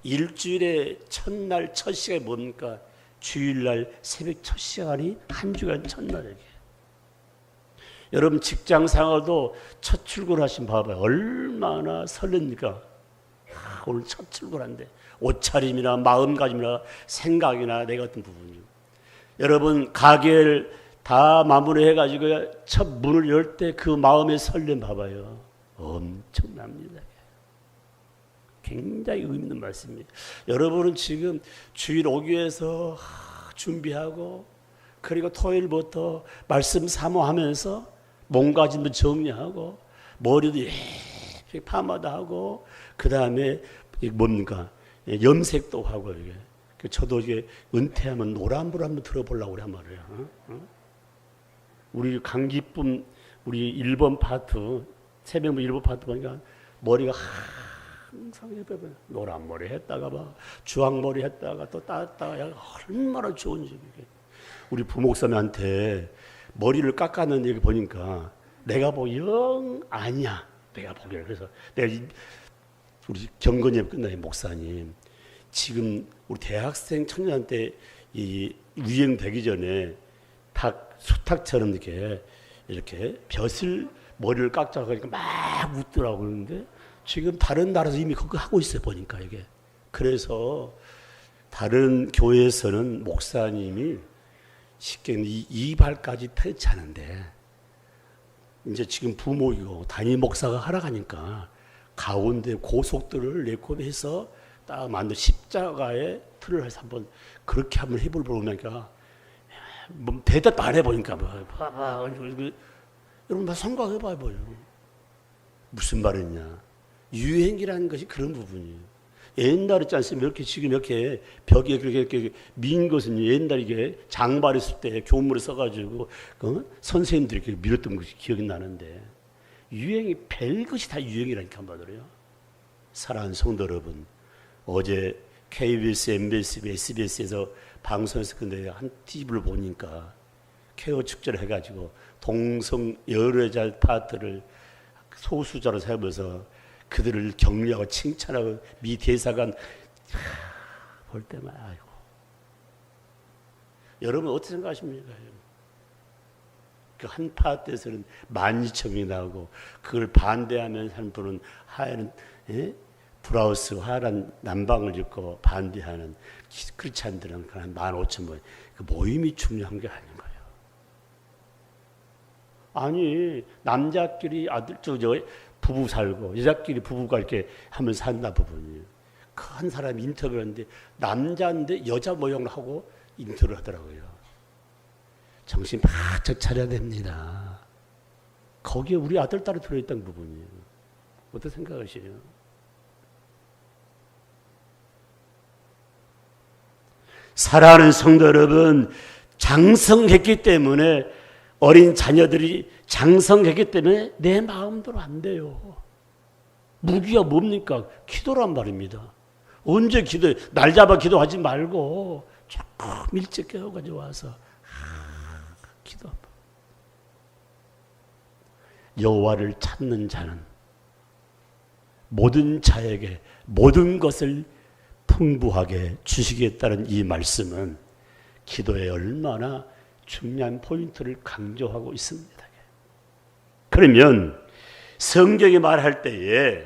일주일의 첫날 첫 시간이 뭡니까? 주일날 새벽 첫 시간이 한 주간 첫날에게. 여러분 직장 생활도 첫 출근하신 봐봐요. 얼마나 설렙니까? 오늘 첫 출근한데 옷차림이나 마음가짐이나 생각이나 내 같은 부분이요. 여러분 가게를 다 마무리해가지고 첫 문을 열 때 그 마음의 설렘 봐봐요. 엄청납니다. 굉장히 의미 있는 말씀입니다. 여러분은 지금 주일 오기 위해서 준비하고 그리고 토요일부터 말씀 사모하면서 몸가짐도 정리하고 머리도 파마도 하고 그 다음에 뭡니까 염색도 하고 이게 저도 이게 은퇴하면 노란불 한번 들어보려고 그래 말이에요. 우리 강기쁨 우리 1번 파트 새벽 1번 파트 보니까 머리가 항상 노란 머리 했다가 막 주황 머리 했다가 또 따았다가 얼마나 좋은지 이게. 우리 부목사님한테 머리를 깎았는데 여기 보니까 내가 영 아니야. 내가 보기에 그래서 내가 우리 경건예배 끝나니 목사님 지금 우리 대학생 청년한테 이 유행되기 전에 닭 수탉처럼 이렇게 벼슬 머리를 깎자고 하니까 막 웃더라고 그러는데 지금 다른 나라에서 이미 그거 하고 있어요 보니까 이게. 그래서 다른 교회에서는 목사님이 쉽게 이발까지 터치하는데 이제 지금 부목이고 담임 목사가 하락하니까 가운데 고속도를 내코해서 딱 만든 십자가의 틀을 해서 한번 그렇게 한번 해보니까 뭐 대답 안 해보니까 봐봐 여러분 생각해봐요. 무슨 말이냐 유행이라는 것이 그런 부분이에요. 옛날에 있지 않습니까? 이렇게 지금 이렇게 벽에 이렇게 민 것은 옛날에 이게 장발했을 때 교물에 써가지고 선생님들이 이렇게 밀었던 것이 기억이 나는데 유행이 별것이 다 유행이라니까 말이에요. 사랑하는 성도 여러분, 어제 KBS, MBS, SBS에서 방송에서 근데 한 TV를 보니까 케어 축제를 해가지고 동성 여러 여자 파트를 소수자로 세우면서 그들을 격려하고 칭찬하고 미 대사관 볼 때만 아이고 여러분 어떻게 생각하십니까? 그 한 파트에서는 12,000명이 나오고 그걸 반대하면 한 분은 하얀 브라우스 하얀 남방을 입고 반대하는 크리스찬들은 한 15,000명 그 모임이 중요한 게 아닌 거예요. 아니 남자끼리 아들 저 부부 살고 여자끼리 부부가 이렇게 하면서 산다 부분이에요. 큰 사람이 인터뷰를 하는데 남자인데 여자 모양을 하고 인터뷰를 하더라고요. 정신 바짝 차려야 됩니다. 거기에 우리 아들, 딸이 들어있다는 부분이에요. 어떻게 생각하시요? 사랑하는 성도 여러분, 장성했기 때문에 어린 자녀들이 장성했기 때문에 내 마음대로 안 돼요. 무기가 뭡니까? 기도란 말입니다. 언제 기도해? 날 잡아 기도하지 말고 조금 일찍 깨워가지고 와서 기도. 여호와를 찾는 자는 모든 자에게 모든 것을 풍부하게 주시겠다는 이 말씀은 기도에 얼마나 중요한 포인트를 강조하고 있습니다. 그러면 성경이 말할 때에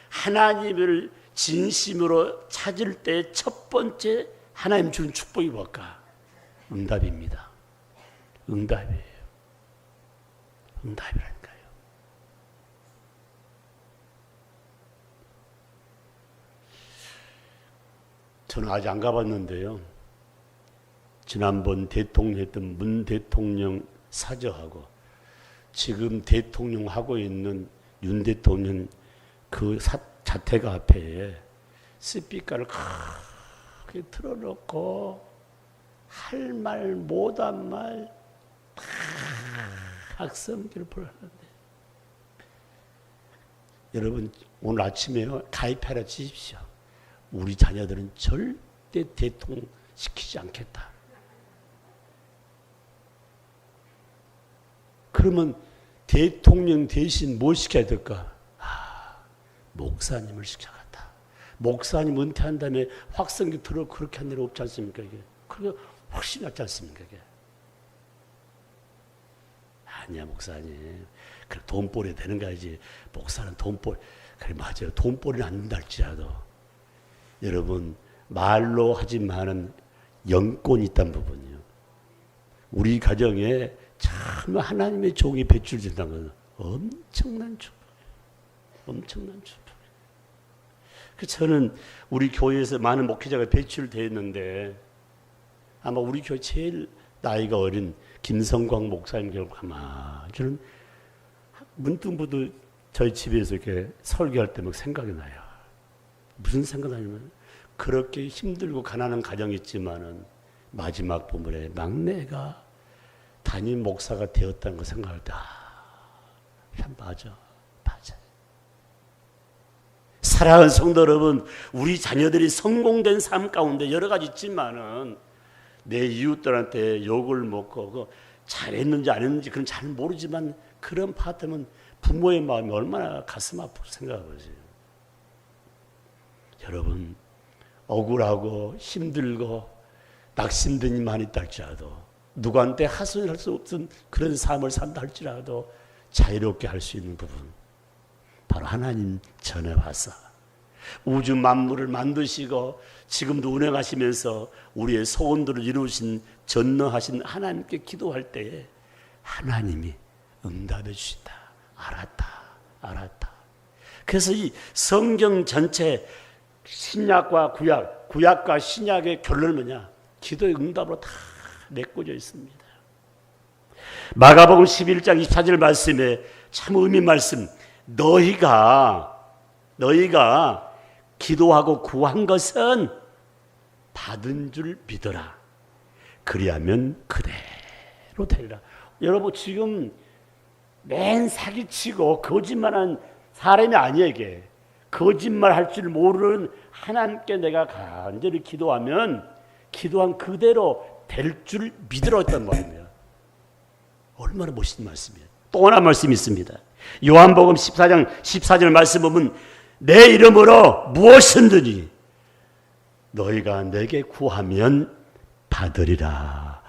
하나님을 진심으로 찾을 때 첫 번째 하나님 주는 축복이 뭘까? 응답입니다. 응답이에요. 응답이라니까요. 저는 아직 안 가봤는데요. 지난번 대통령 했던 문 대통령 사저하고 지금 대통령 하고 있는 윤 대통령 그 자택 앞에 스피커를 크게 틀어놓고 할 말 못한 말 다 학성기를 보라는데 여러분 오늘 아침에 가입하라 주십시오. 우리 자녀들은 절대 대통령 시키지 않겠다. 그러면 대통령 대신 뭘 시켜야 될까? 목사님을 시켜갔다. 목사님 은퇴한 다음에 확성기 들어 그렇게 한 일은 없지 않습니까? 이게 그게 훨씬 낫지 않습니까? 이게 아니야 목사님. 그래 돈벌이 되는 거야지. 목사는 돈벌 그래 맞아요. 돈벌이는 안 된다 할지라도 여러분 말로 하지만은 영권이 있다는 부분이요. 우리 가정에 참 하나님의 종이 배출된다는 건 엄청난 축복이에요. 엄청난 축복. 저는 우리 교회에서 많은 목회자가 배출되어 있는데 아마 우리 교회 제일 나이가 어린 김성광 목사님 결국 아마 저는 문득문득 저희 집에서 이렇게 설교할 때 막 생각이 나요. 무슨 생각이 나냐면 그렇게 힘들고 가난한 가정이 있지만은 마지막 부분에 막내가 담임 목사가 되었다는 거 생각할 때 참 맞아. 사랑하는 성도 여러분, 우리 자녀들이 성공된 삶 가운데 여러 가지 있지만은 내 이웃들한테 욕을 먹고 잘했는지 안 했는지 그건 잘 모르지만 그런 파트면 부모의 마음이 얼마나 가슴 아프고 생각하세요. 여러분 억울하고 힘들고 낙심된 일이 많이 있다 할지라도 누구한테 하소연할 수 없는 그런 삶을 산다 할지라도 자유롭게 할 수 있는 부분 바로 하나님 전에 와서 우주 만물을 만드시고 지금도 운행하시면서 우리의 소원들을 이루신 전능하신 하나님께 기도할 때에 하나님이 응답해 주신다. 알았다. 그래서 이 성경 전체 신약과 구약과 신약의 결론은 뭐냐? 기도의 응답으로 다 메꿔져 있습니다. 마가복음 11장 24절 말씀에 참 의미 말씀. 너희가 기도하고 구한 것은 받은 줄 믿어라. 그리하면 그대로 되리라. 여러분 지금 맨 사기치고 거짓말한 사람이 아니에요. 이게 거짓말할 줄 모르는 하나님께 내가 간절히 기도하면 기도한 그대로 될 줄 믿으라 했단 말이에요. 얼마나 멋있는 말씀이에요. 또 하나 말씀이 있습니다. 요한복음 14장 14절 말씀 보면 내 이름으로 무엇이든지 너희가 내게 구하면 받으리라.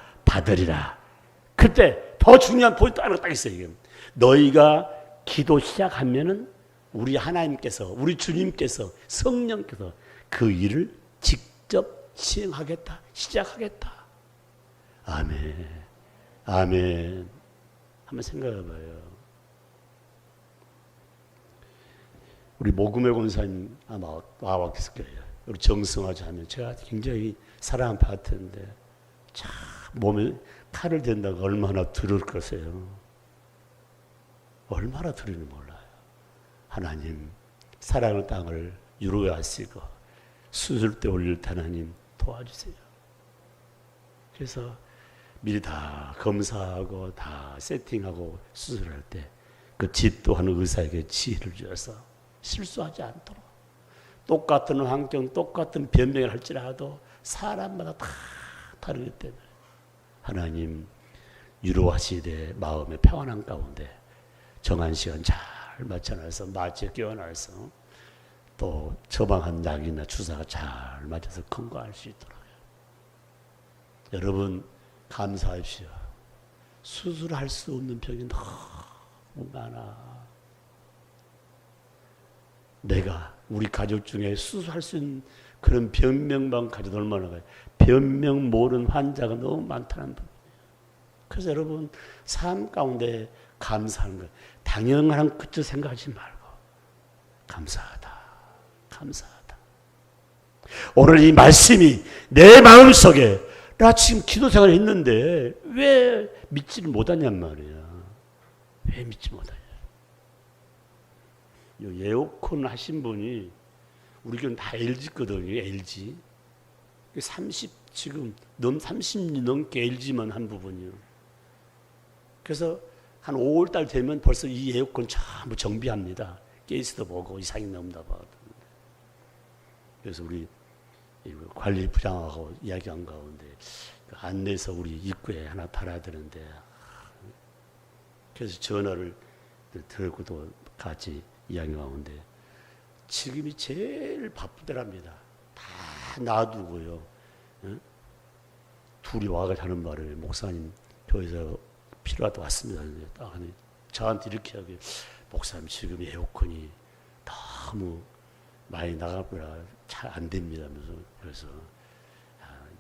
그때 더 중요한 포인트 하나 딱 있어요. 이게. 너희가 기도 시작하면은 우리 하나님께서 우리 주님께서 성령께서 그 일을 직접 시행하겠다. 시작하겠다. 아멘. 한번 생각해 봐요. 우리 모금의 권사님 아마 와와 계실 거예요. 우리 정승화자 하면 제가 굉장히 사랑하는 파트인데 참 몸에 칼을 댄다고 얼마나 들을 것이에요. 얼마나 들을지 몰라요. 하나님 사랑의 땅을 유로하시고 수술대 올릴 때 하나님 도와주세요. 그래서 미리 다 검사하고 다 세팅하고 수술할 때 그 집도하는 의사에게 지혜를 주어서 실수하지 않도록 똑같은 환경, 똑같은 변명을 할지라도 사람마다 다 다르기 때문에 하나님 위로하시되 마음의 평안한 가운데 정한 시간 잘 맞춰놔서 마취에 끼워놔서 또 처방한 약이나 주사가 잘 맞아서 건강할 수 있도록 여러분 감사합시오. 수술할 수 없는 병이 너무 많아. 내가 우리 가족 중에 수술할 수 있는 그런 변명만 가지고 얼마나 가요. 변명 모르는 환자가 너무 많다는 부분이에요. 그래서 여러분 삶 가운데 감사하는 거예요. 당연한 그저 생각하지 말고 감사하다. 오늘 이 말씀이 내 마음속에 나 지금 기도 생활을 했는데 왜 믿지를 못하냔 말이야. 왜 믿지 못하냐. 에어컨 하신 분이 우리 교회는 다 LG거든요. LG. 30년 넘게 LG만 한 부분이요. 그래서 한 5월달 되면 벌써 이 에어컨 전부 정비합니다. 가스도 보고 이상이 넘다 봐. 그래서 우리 관리부장하고 이야기한 가운데 안내서 우리 입구에 하나 달아야 되는데 그래서 전화를 들고도 같이 이야기 가운데 지금이 제일 바쁠 때랍니다. 다 놔두고요. 응? 둘이 와가 하는 말을 목사님 교회에서 필요하다 왔습니다. 저한테 이렇게 하게 목사님 지금 에어컨이 너무 많이 나가거나 잘 안 됩니다. 그래서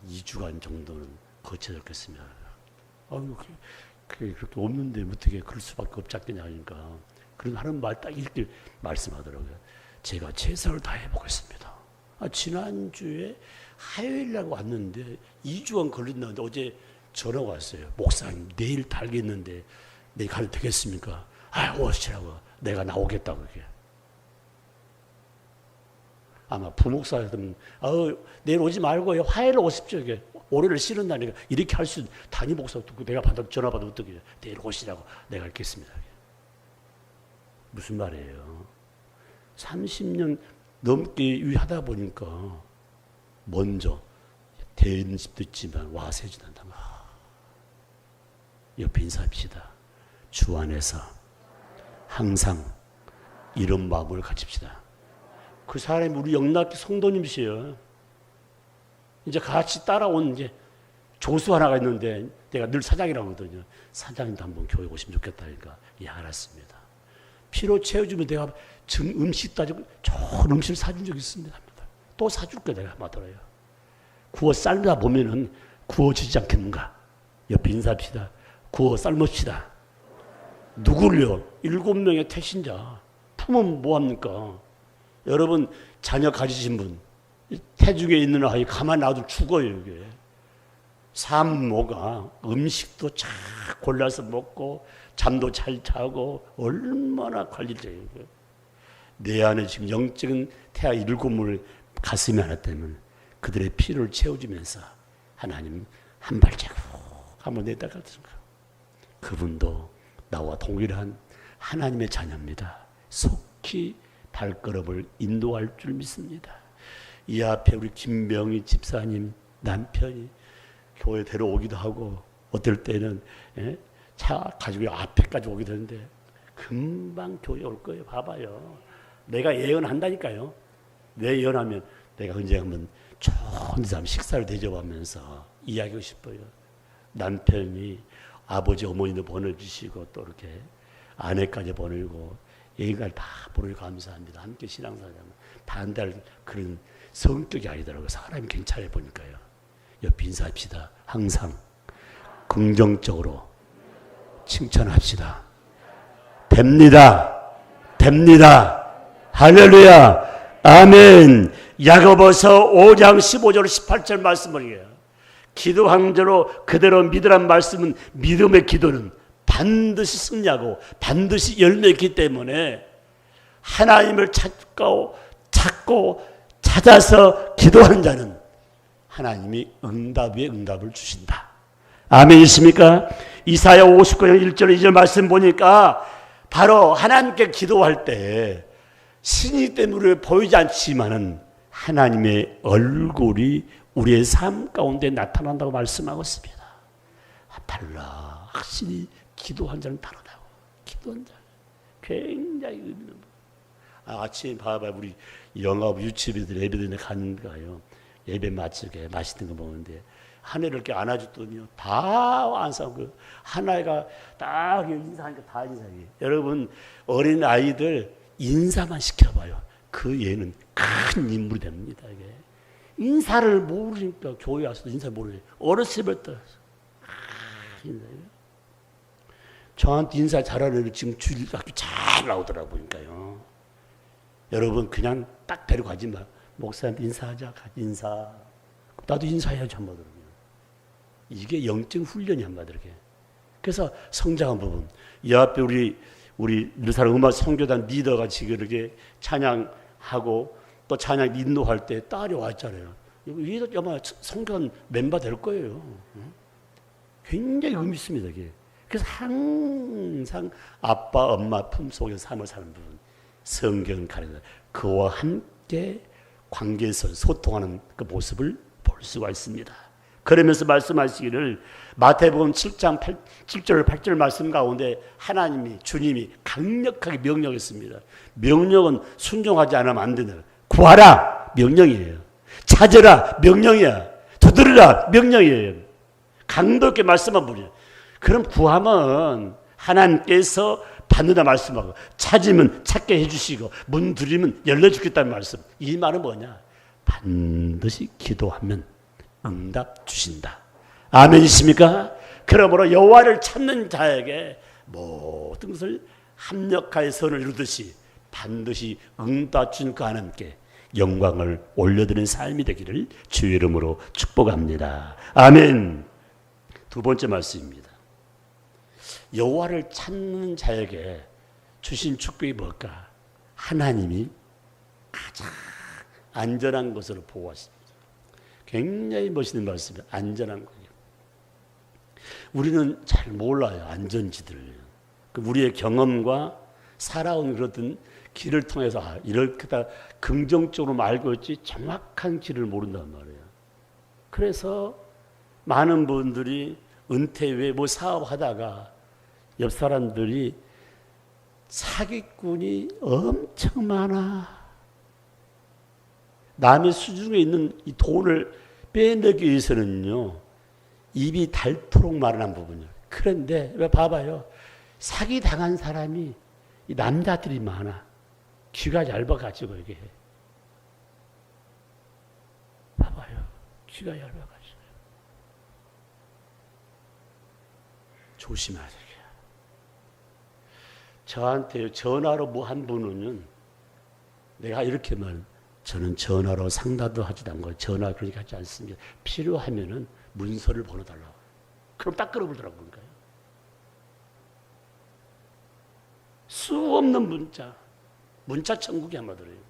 2주간 정도는 거쳐야 겠습니다. 그렇게 없는데 어떻게 그럴 수밖에 없지 않겠냐 하니까 그런 하는 말 딱 이렇게 말씀하더라고요. 제가 최선을 다해 보겠습니다. 지난주에 화요일날 왔는데 2주간 걸린다는데 어제 전화가 왔어요. 목사님 내일 달겠는데 내일 가도 되겠습니까? 오시라고. 내가 나오겠다고. 그게. 아마 부목사였으면 내일 오지 말고 화요일에 오십시오. 이게. 올해를 싫은다니까 이렇게 할 수 단임 목사 듣고 내가 전화 받으면 어떻게 해요? 내일 오시라고 내가 읽겠습니다. 무슨 말이에요? 30년 넘게 하다 보니까 먼저 대인집도 있지만 와서 해준다. 옆에 인사합시다. 주 안에서 항상 이런 마음을 가집시다. 그 사람이 우리 영락교 성도님이시여. 이제 같이 따라온 이제 조수 하나가 있는데 내가 늘 사장이라고 하거든요. 사장님도 한번 교회 오시면 좋겠다니까. 예, 알았습니다. 피로 채워주면 내가 음식 따지고 좋은 음식을 사준 적이 있습니다. 또 사줄게 내가 하더라고요. 구워 삶다 보면은 구워지지 않겠는가? 옆에 인사합시다. 구워 삶읍시다. 누구를요? 7명의 태신자. 품은 뭐합니까? 여러분 자녀 가지신 분 태중에 있는 아이 가만 놔도 죽어요. 이게 산모가 음식도 잘 골라서 먹고 잠도 잘 자고 얼마나 관리돼요. 내 안에 지금 영적인 태아 7몸을 가슴에 하나 때문에 그들의 피를 채워주면서 하나님 한 발자국 한번 내다가든가. 그분도 나와 동일한 하나님의 자녀입니다. 속히 발걸음을 인도할 줄 믿습니다. 이 앞에 우리 김명희 집사님 남편이 교회 데려오기도 하고 어떨 때는 차 가지고 앞에까지 오기도 하는데 금방 교회 올 거예요. 봐봐요. 내가 예언한다니까요. 내 예언하면 내가 언제 한번 좋은 사람 식사를 대접하면서 이야기하고 싶어요. 남편이 아버지 어머니도 보내주시고 또 이렇게 아내까지 보내고 얘기가 다 보내주고 감사합니다. 함께 신앙생활하면 반대할 그런 성격이 아니더라고요. 사람이 괜찮아 보니까요. 옆에 인사합시다. 항상 긍정적으로 칭찬합시다. 됩니다. 됩니다. 할렐루야. 아멘. 야고보서 5장 15절 18절 말씀을요. 기도한 대로 그대로 믿으란 말씀은 믿음의 기도는 반드시 승리하고 반드시 열매 있기 때문에 하나님을 찾고 찾아서 기도하는 자는 하나님이 응답 위에 응답을 주신다. 아멘 있습니까? 이사야 59장 1절 2절 말씀 보니까 바로 하나님께 기도할 때 신이 때문에 보이지 않지만은 하나님의 얼굴이 우리의 삶 가운데 나타난다고 말씀하고 있습니다. 달라. 확실히 기도한 자는 다르다고. 기도한 자 굉장히 의미 있는 아침에 봐봐요. 우리 영업 유치비들 예배드리는 가는 거요. 예배 마치게 맛있는 거 먹는데 한 애를 이렇게 안아줬더니요. 다 안싸고 하나가 딱 인사하니까 다 인사해. 여러분 어린 아이들 인사만 시켜봐요. 그 얘는 큰 인물이 됩니다. 이게 인사를 모르니까 교회 와서 인사를 모르죠. 어렸을 때부터 인사해요. 저한테 인사 잘하는 애들 지금 주일학교 잘 나오더라고요. 여러분 그냥 딱 데려가지 마. 목사한테 인사하자. 인사. 나도 인사해야지 한마디로. 이게 영적 훈련이 한마디로. 그래서 성장한 부분. 이 앞에 우리 늘사랑 음악 선교단 리더가 지금 이렇게 찬양하고 또 찬양 인도할 때 딸이 왔잖아요. 이거 아마 성교단 멤버 될 거예요. 굉장히 의미 있습니다. 이게. 그래서 항상 아빠, 엄마 품속에서 삶을 사는 부분. 성경을 가르쳐 그와 함께 관계에서 소통하는 그 모습을 볼 수가 있습니다. 그러면서 말씀하시기를 마태복음 7장 7절 8절 말씀 가운데 하나님이 주님이 강력하게 명령했습니다. 명령은 순종하지 않으면 안 된다. 구하라 명령이에요. 찾으라 명령이야. 두드리라 명령이에요. 강도 있게 말씀한 분이에요. 그럼 구하면 하나님께서 받는다 말씀하고 찾으면 찾게 해주시고 문 두드리면 열려주겠다는 말씀. 이 말은 뭐냐? 반드시 기도하면 응답 주신다. 아멘이십니까? 그러므로 여호와를 찾는 자에게 모든 것을 합력하여 선을 이루듯이 반드시 응답 주신 그 하나님께 영광을 올려드리는 삶이 되기를 주의 이름으로 축복합니다. 아멘. 두 번째 말씀입니다. 여호와를 찾는 자에게 주신 축복이 뭘까? 하나님이 가장 안전한 것으로 보호하십니다. 굉장히 멋있는 말씀이에요. 안전한 거예요. 우리는 잘 몰라요. 안전지들을. 우리의 경험과 살아온 그런 길을 통해서 이렇게 다 긍정적으로 알고 있지 정확한 길을 모른단 말이에요. 그래서 많은 분들이 은퇴 후에 뭐 사업하다가 옆 사람들이 사기꾼이 엄청 많아. 남의 수중에 있는 이 돈을 빼내기 위해서는요, 입이 닳도록 말하는 부분이에요. 그런데 왜 봐봐요. 사기 당한 사람이 이 남자들이 많아. 귀가 얇아가지고 이게 봐봐요. 귀가 얇아가지고 조심하세요. 저한테 전화로 뭐 한 분은 내가 이렇게 말, 저는 전화로 상담도 하지도 않고 전화 그렇게 하지 않습니다. 필요하면은 문서를 보내달라고. 그럼 딱 끌어보더라고요. 수 없는 문자 천국이 한마디로요.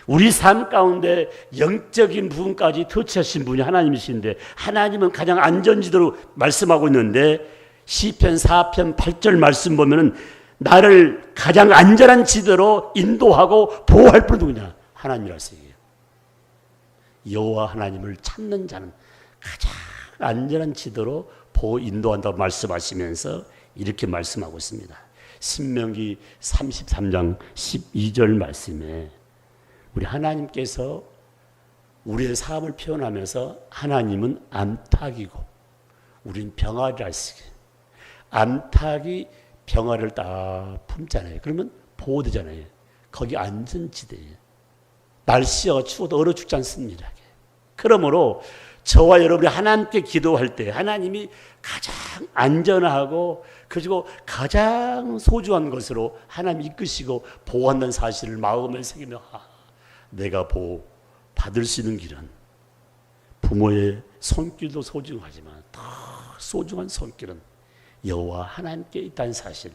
우리 삶 가운데 영적인 부분까지 터치하신 분이 하나님이신데 하나님은 가장 안전지대로 말씀하고 있는데 시편 4편 8절 말씀 보면은 나를 가장 안전한 지대로 인도하고 보호할 분은 누구냐? 하나님이라서 얘기해요. 여호와 하나님을 찾는 자는 가장 안전한 지대로 보호 인도한다고 말씀하시면서 이렇게 말씀하고 있습니다. 신명기 33장 12절 말씀에 우리 하나님께서 우리의 삶을 표현하면서 하나님은 암탉이고 우린 병아리라 했어요. 암탉이 병아리를 딱 품잖아요. 그러면 보호되잖아요. 거기 안전지대예요. 날씨가 추워도 얼어 죽지 않습니다. 그러므로 저와 여러분이 하나님께 기도할 때 하나님이 가장 안전하고 그리고 가장 소중한 것으로 하나님 이끄시고 보호한다는 사실을 마음에 새기며 내가 보호 받을 수 있는 길은 부모의 손길도 소중하지만 더 소중한 손길은 여호와 하나님께 있다는 사실,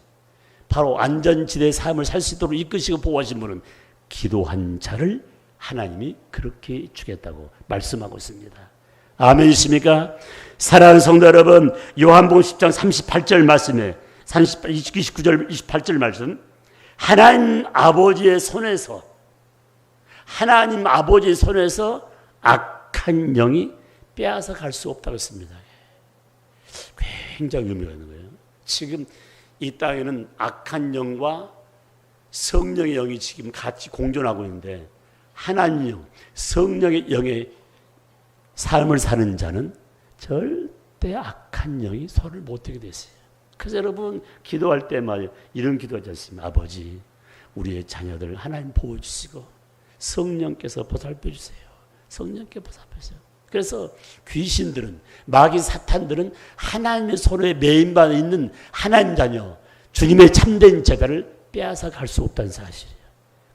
바로 안전지대의 삶을 살 수 있도록 이끄시고 보호하신 분은 기도한 자를 하나님이 그렇게 주겠다고 말씀하고 있습니다. 아멘이십니까? 사랑하는 성도 여러분, 요한복음 10장 38절 말씀에 29절 28절 말씀, 하나님 아버지의 손에서 악한 영이 빼앗아 갈 수 없다고 했습니다. 굉장히 의미가 있는 거예요. 지금 이 땅에는 악한 영과 성령의 영이 지금 같이 공존하고 있는데 하나님 영, 성령의 영의 삶을 사는 자는 절대 악한 영이 손을 못 대게 됐어요. 그래서 여러분 기도할 때마다 이런 기도하지 않습니까? 아버지, 우리의 자녀들 하나님 보호주시고 성령께서 보살펴 주세요. 성령께 보살펴 주세요. 그래서 귀신들은, 마귀 사탄들은 하나님의 손에 매인받아 있는 하나님 자녀, 주님의 참된 제자를 빼앗아 갈 수 없다는 사실이에요.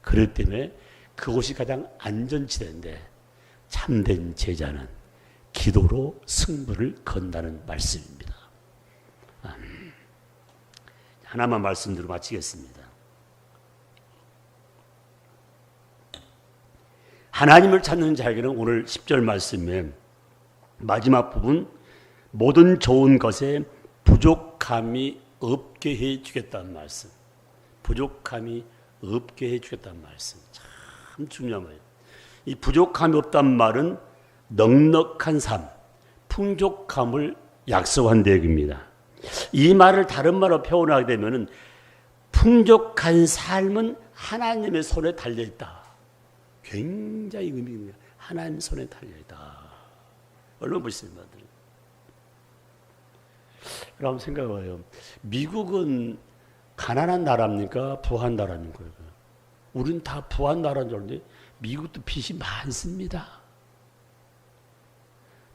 그렇기 때문에 그곳이 가장 안전지대인데 참된 제자는 기도로 승부를 건다는 말씀입니다. 하나만 말씀드리고 마치겠습니다. 하나님을 찾는 자에게는 오늘 10절 말씀에 마지막 부분, 모든 좋은 것에 부족함이 없게 해주겠다는 말씀. 부족함이 없게 해주겠다는 말씀. 참 참 중요한 거예요. 이 부족함이 없단 말은 넉넉한 삶, 풍족함을 약속한 얘기입니다. 이 말을 다른 말로 표현하게 되면은 풍족한 삶은 하나님의 손에 달려 있다. 굉장히 의미 있는 거예요. 하나님 손에 달려 있다. 얼마나 멋있습니까? 여러분 생각해봐요. 미국은 가난한 나라입니까? 부한 나라입니까? 우린 다 부한 나라인 줄 알았는데 미국도 빚이 많습니다.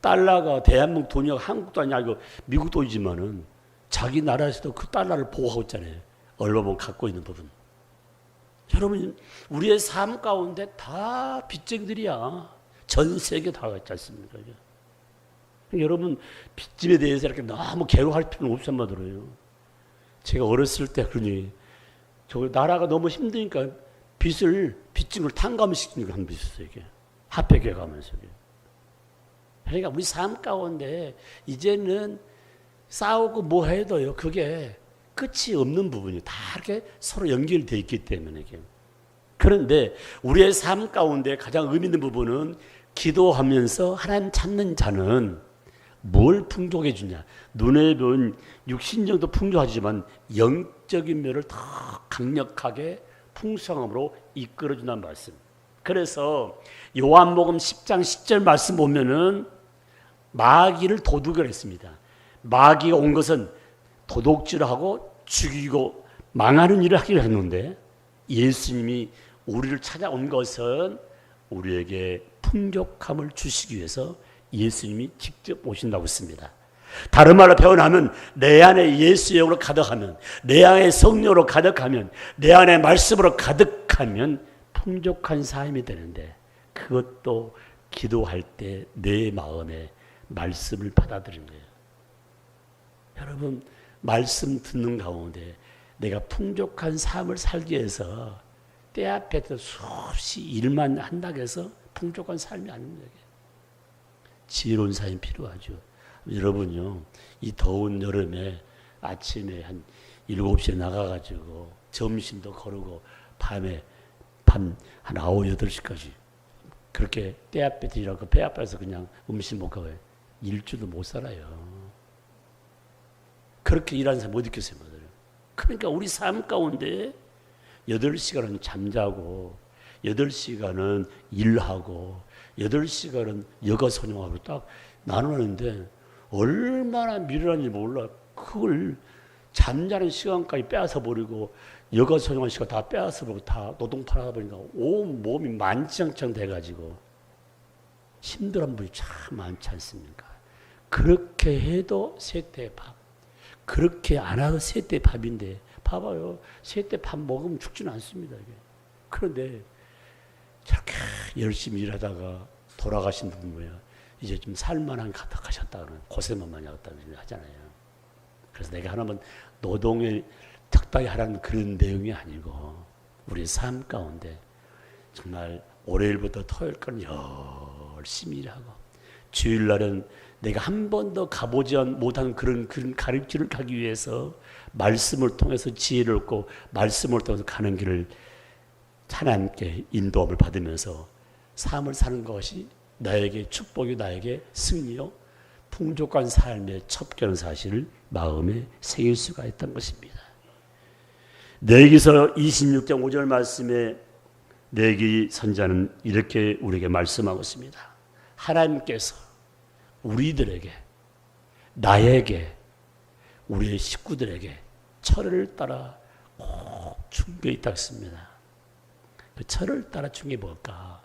달러가 대한민국 돈이 한국 돈이 아니고 미국 돈이지만은 자기 나라에서도 그 달러를 보호하고 있잖아요. 얼마나 갖고 있는 부분. 여러분 우리의 삶 가운데 다 빚쟁이들이야. 전 세계 다 있지 않습니까? 여러분 빚짐에 대해서 이렇게 너무 괴로워할 필요는 없단 말이에요. 제가 어렸을 때 그러니 저 나라가 너무 힘드니까 빚짐을 탕감시키는 걸 한 번 있었어요. 이게 합백해 가면서. 그러니까 우리 삶 가운데 이제는 싸우고 뭐 해도요 그게 끝이 없는 부분이 다 이렇게 서로 연결되어 있기 때문에. 그런데 우리의 삶 가운데 가장 의미 있는 부분은 기도하면서 하나님 찾는 자는 뭘 풍족해 주냐. 눈에 보면 육신적도 풍족하지만 영적인 면을 더 강력하게 풍성함으로 이끌어준다는 말씀. 그래서 요한복음 10장 10절 말씀 보면은 마귀를 도둑을 했습니다. 마귀가 온 것은 도둑질하고 죽이고 망하는 일을 하기로 했는데 예수님이 우리를 찾아온 것은 우리에게 풍족함을 주시기 위해서 예수님이 직접 오신다고 했습니다. 다른 말로 표현하면 내 안에 예수의 영으로 가득하면, 내 안에 성령으로 가득하면, 내 안에 말씀으로 가득하면 풍족한 삶이 되는데 그것도 기도할 때 내 마음에 말씀을 받아들이는 거예요. 여러분 말씀 듣는 가운데 내가 풍족한 삶을 살기 위해서 때 앞에서 수없이 일만 한다고 해서 풍족한 삶이 아닙니다. 지혜로운 삶이 필요하죠. 여러분요, 이 더운 여름에 아침에 한 7시에 나가가지고 점심도 거르고 밤에 한 9, 8시까지 그렇게 때 앞에 일하고 배 앞에서 그냥 음식 먹고 일주도 못 살아요. 그렇게 일하는 사람 못 있겠어요. 그러니까 우리 삶 가운데 8시간은 잠자고 8시간은 일하고 8시간은 여가선용하고 딱 나누는데 얼마나 미련한지 몰라. 그걸 잠자는 시간까지 빼앗아 버리고 여가선용한 시간 다 빼앗아 버리고 다 노동팔 하다 보니까 온 몸이 만장창 돼가지고 힘들한 분이 참 많지 않습니까? 그렇게 해도 셋대 밥, 그렇게 안 해도 셋대 밥인데 봐봐요. 셋대 밥 먹으면 죽지는 않습니다. 이게. 그런데 저렇게 열심히 일하다가 돌아가신 분 뭐야? 이제 좀 살만한 가득하셨다 그러면 고생만 많이 하겠다는 소리 하잖아요. 그래서 내가 하나만 노동을 적당히 하라는 그런 내용이 아니고 우리 삶 가운데 정말 월요일부터 토요일까지 열심히 일하고 주일날은 내가 한 번도 가보지 못한 그런 가르침을 가기 위해서 말씀을 통해서 지혜를 얻고 말씀을 통해서 가는 길을 하나님께 인도함을 받으면서 삶을 사는 것이 나에게 축복이 나에게 승리요 풍족한 삶의 첩견 사실을 마음에 새길 수가 있던 것입니다. 레위기서 26장 5절 말씀에 레위기 선자는 이렇게 우리에게 말씀하고 있습니다. 하나님께서 우리들에게 나에게 우리의 식구들에게 철을 따라 꼭 준 게 있다고 했습니다. 그 철을 따라 준 게 뭘까?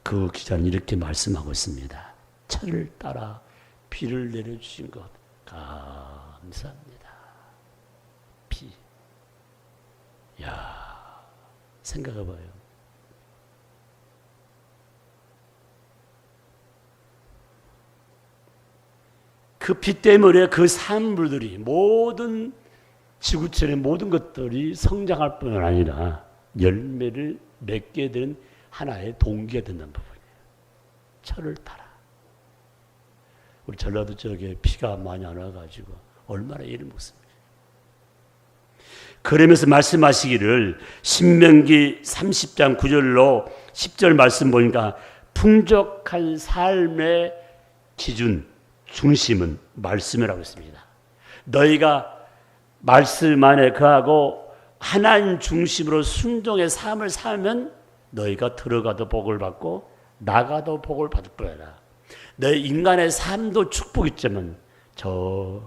그 기자는 이렇게 말씀하고 있습니다. 철을 따라 비를 내려주신 것 감사합니다. 비. 야, 생각해봐요. 그 비 때문에 그 산물들이 모든 지구촌의 모든 것들이 성장할 뿐 아니라 열매를 맺게 되는 하나의 동기가 된다는 부분이에요. 철을 따라. 우리 전라도 쪽에 비가 많이 안 와가지고 얼마나 일을 먹습니다. 그러면서 말씀하시기를 신명기 30장 9절로 10절 말씀 보니까 풍족한 삶의 기준, 중심은 말씀이라고 했습니다. 너희가 말씀 안에 거하고 하나님 중심으로 순종의 삶을 살면 너희가 들어가도 복을 받고 나가도 복을 받을 거라. 너희 인간의 삶도 축복이지만 저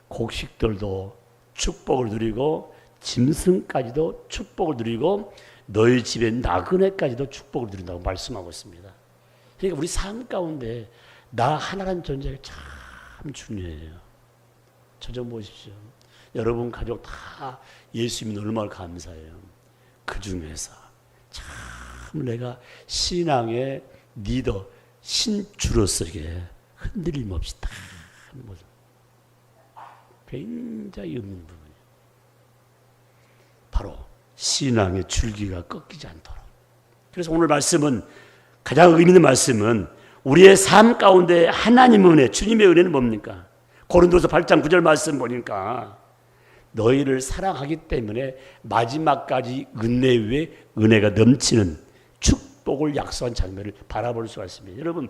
곡식들도 축복을 누리고 짐승까지도 축복을 누리고 너희 집에 나그네까지도 축복을 누린다고 말씀하고 있습니다. 그러니까 우리 삶 가운데 나 하나라는 존재가 참 중요해요. 저 좀 보십시오. 여러분 가족 다 예수 믿는 얼마나 감사해요. 그 중에서 참 내가 신앙의 리더, 신주로서게 흔들림 없이 다 하는 모습. 굉장히 없는 부분이에요. 바로 신앙의 줄기가 꺾이지 않도록. 그래서 오늘 말씀은 가장 의미 있는 말씀은 우리의 삶 가운데 하나님의 은혜, 주님의 은혜는 뭡니까? 고린도서 8장 9절 말씀 보니까 너희를 사랑하기 때문에 마지막까지 은혜 위에 은혜가 넘치는 축복을 약속한 장면을 바라볼 수가 있습니다. 여러분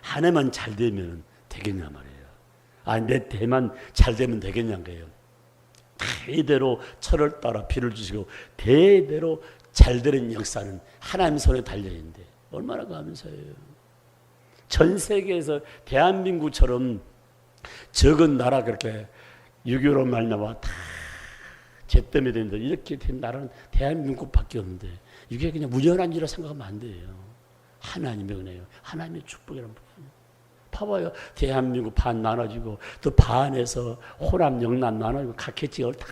한 해만 잘 되면 되겠냐 말이에요. 아니 내 대만 잘 되면 되겠냐는 거예요. 대대로 철을 따라 비를 주시고 대대로 잘 되는 역사는 하나님 손에 달려있는데 얼마나 감사해요. 전 세계에서 대한민국처럼 적은 나라 그렇게 6.25로 말미암아 다 잿더미 되는데 이렇게 된 나라는 대한민국밖에 없는데 이게 그냥 우연한 일이라 생각하면 안 돼요. 하나님의 은혜요. 하나님의 축복이란 부분. 봐봐요. 대한민국 반 나눠지고 또 반에서 호남 영남 나눠지고 각해지가 다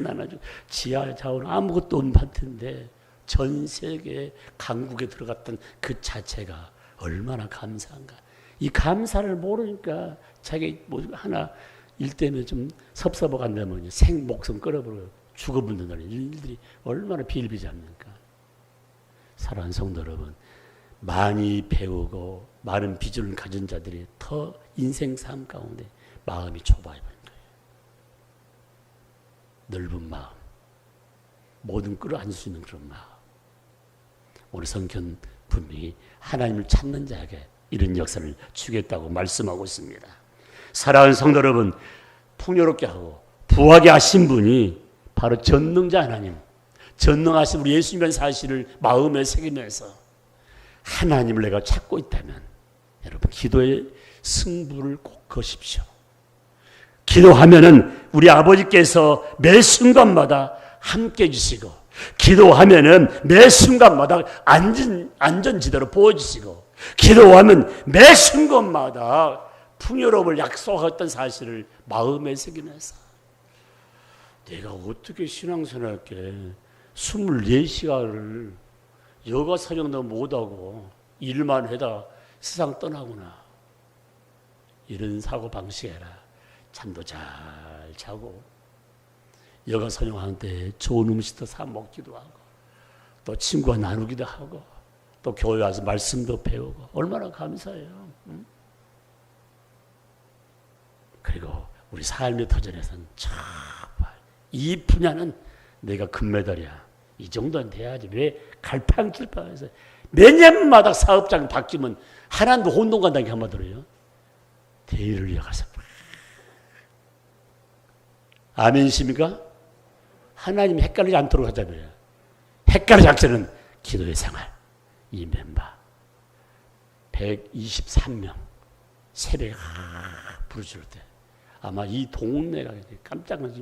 나눠지고 지하 자원 아무것도 없는 파트인데 전 세계 강국에 들어갔던 그 자체가 얼마나 감사한가. 이 감사를 모르니까 자기 뭐 하나 일 때문에 좀 섭섭하고 간다면 생 목숨 끊어버리고 죽어붙는다는 일들이 얼마나 비일비재합니까. 사랑하는 성도 여러분, 많이 배우고 많은 비전을 가진 자들이 더 인생 삶 가운데 마음이 좁아져 버린 거예요. 넓은 마음, 모든 끌어안을 수 있는 그런 마음. 오늘 성경 분명히 하나님을 찾는 자에게 이런 역사를 주겠다고 말씀하고 있습니다. 사랑하는 성도 여러분, 풍요롭게 하고 부하게 하신 분이 바로 전능자 하나님, 전능하신 우리 예수님의 사실을 마음에 새기면서 하나님을 내가 찾고 있다면 여러분 기도의 승부를 꼭 거십시오. 기도하면은 우리 아버지께서 매 순간마다 함께 해주시고 기도하면은 매 순간마다 안전지대로 보여주시고 기도하면 매 순간마다 풍요로움을 약속했던 사실을 마음에 새기면서 내가 어떻게 신앙생활할게 24시간을 여가 사정도 못하고 일만 해다 세상 떠나구나. 이런 사고방식해라. 잠도 잘 자고 여가 사정하는데 좋은 음식도 사 먹기도 하고 또 친구와 나누기도 하고 또 교회 와서 말씀도 배우고 얼마나 감사해요. 그리고 우리 삶의 터전에서는 이 분야는 내가 금메달이야. 이 정도는 돼야지. 왜 갈팡질팡해서 매년마다 사업장 바뀌면 하나님도 혼돈 간다는 게 한마디로요. 대의를 이어가서 아멘이십니까? 하나님이 헷갈리지 않도록 하자면 헷갈리지 않게는 기도의 생활. 이 멤버 123명 새벽에 부르실 때 아마 이 동네가 깜짝 놀라서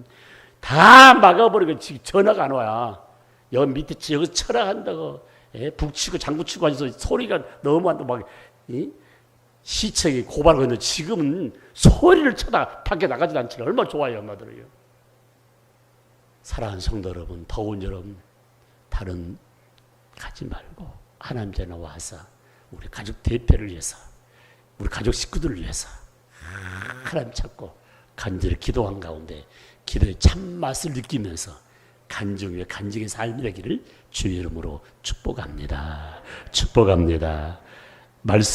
다 막아버리고 전화가 안 와요. 여기 밑에 여기 철학한다고 북치고 장구치고 하셔서 소리가 너무 안 막 시청이 고발하고 있는데 지금은 소리를 쳐다 밖에 나가지도 않지. 얼마나 좋아요 엄마들이요. 사랑하는 성도 여러분, 더운 여름 다른 가지 말고 하나님 전에 와서 우리 가족 대표를 위해서 우리 가족 식구들을 위해서 하나님 찾고 간절히 기도한 가운데 기도의 참맛을 느끼면서 간증 위에 간증의 삶이 되기를 주의 이름으로 축복합니다. 축복합니다. 말씀